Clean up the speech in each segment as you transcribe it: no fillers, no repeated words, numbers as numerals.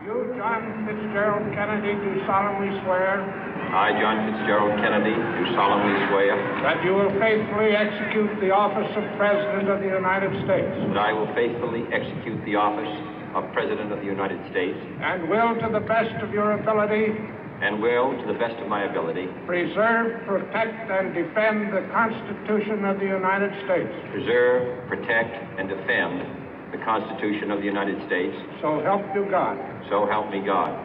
You, John Fitzgerald Kennedy, do solemnly swear. I, John Fitzgerald Kennedy, do solemnly swear. That you will faithfully execute the office of President of the United States. That I will faithfully execute the office of President of the United States. And will, to the best of your ability. And will, to the best of my ability. Preserve, protect, and defend the Constitution of the United States. Preserve, protect, and defend the Constitution of the United States. So help you God. So help me God.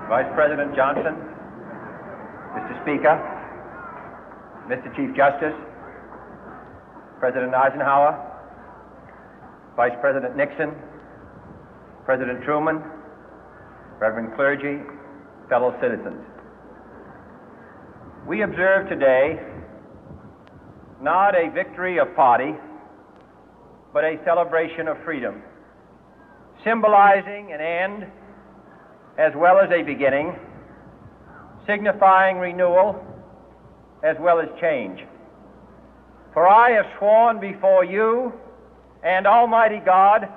Vice President Johnson, Mr. Speaker, Mr. Chief Justice, President Eisenhower, Vice President Nixon, President Truman, Reverend clergy, fellow citizens. We observe today not a victory of party, but a celebration of freedom, symbolizing an end as well as a beginning, signifying renewal as well as change. For I have sworn before you and Almighty God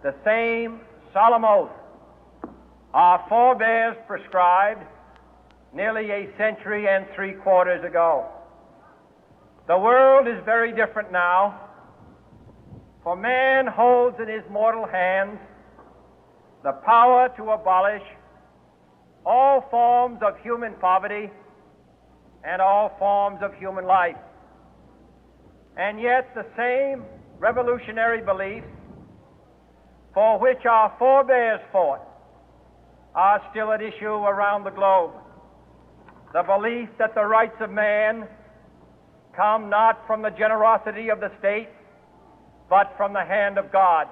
the same solemn oath our forebears prescribed nearly a century and 3/4 ago. The world is very different now, for man holds in his mortal hands the power to abolish all forms of human poverty and all forms of human life. And yet the same revolutionary beliefs for which our forebears fought are still at issue around the globe. The belief that the rights of man come not from the generosity of the state, but from the hand of God.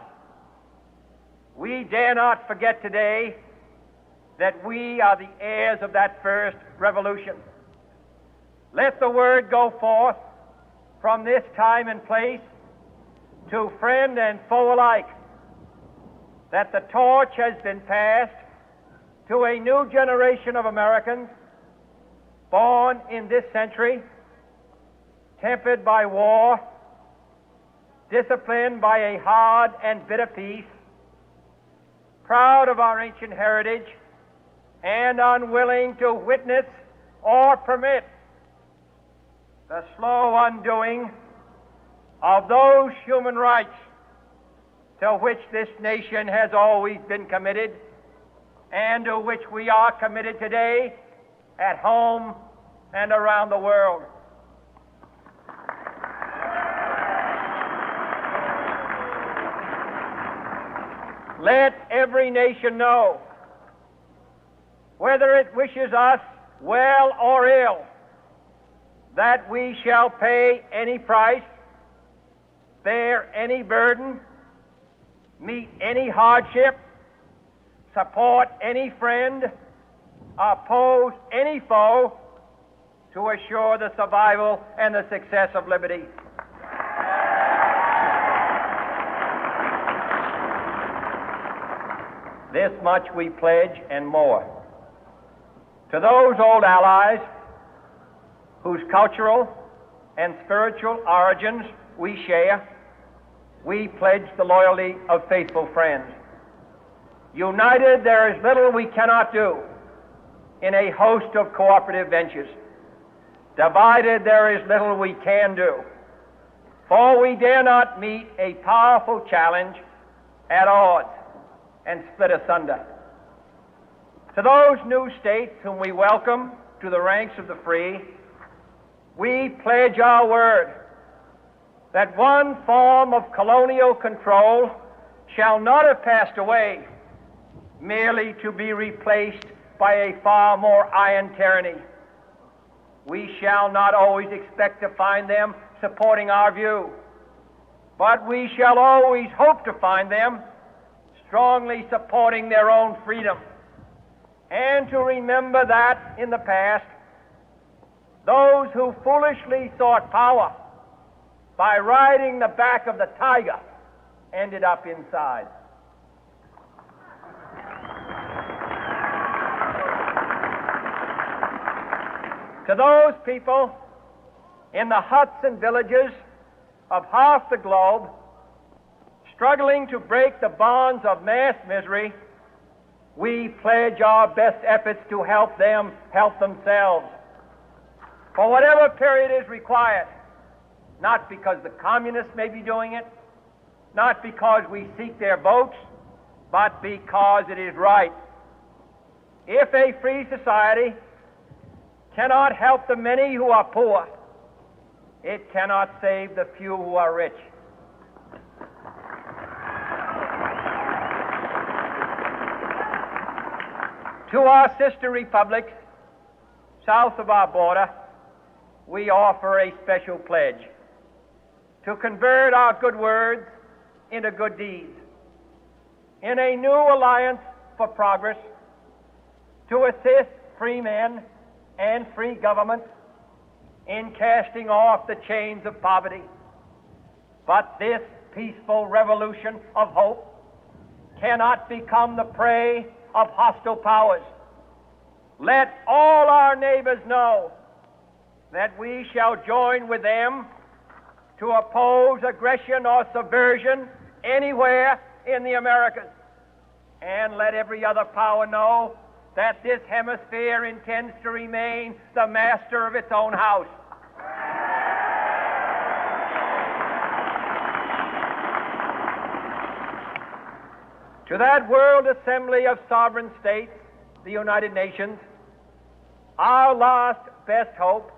We dare not forget today that we are the heirs of that first revolution. Let the word go forth from this time and place to friend and foe alike that the torch has been passed to a new generation of Americans born in this century, tempered by war, disciplined by a hard and bitter peace, proud of our ancient heritage, and unwilling to witness or permit the slow undoing of those human rights to which this nation has always been committed and to which we are committed today at home and around the world. Let every nation know, whether it wishes us well or ill, that we shall pay any price, bear any burden, meet any hardship, support any friend, oppose any foe to assure the survival and the success of liberty. This much we pledge and more. To those old allies whose cultural and spiritual origins we share, we pledge the loyalty of faithful friends. United, there is little we cannot do in a host of cooperative ventures. Divided, there is little we can do, for we dare not meet a powerful challenge at odds and split asunder. To those new states whom we welcome to the ranks of the free, we pledge our word that one form of colonial control shall not have passed away merely to be replaced by a far more iron tyranny. We shall not always expect to find them supporting our view, but we shall always hope to find them strongly supporting their own freedom, and to remember that in the past, those who foolishly sought power by riding the back of the tiger ended up inside. To those people in the huts and villages of half the globe struggling to break the bonds of mass misery, we pledge our best efforts to help them help themselves for whatever period is required, not because the communists may be doing it, not because we seek their votes, but because it is right. If a free society cannot help the many who are poor, it cannot save the few who are rich. To our sister republics south of our border, we offer a special pledge to convert our good words into good deeds, in a new alliance for progress, to assist free men and free governments in casting off the chains of poverty. But this peaceful revolution of hope cannot become the prey of hostile powers. Let all our neighbors know that we shall join with them to oppose aggression or subversion anywhere in the Americas. And let every other power know that this hemisphere intends to remain the master of its own house. To that World Assembly of Sovereign States, the United Nations, our last best hope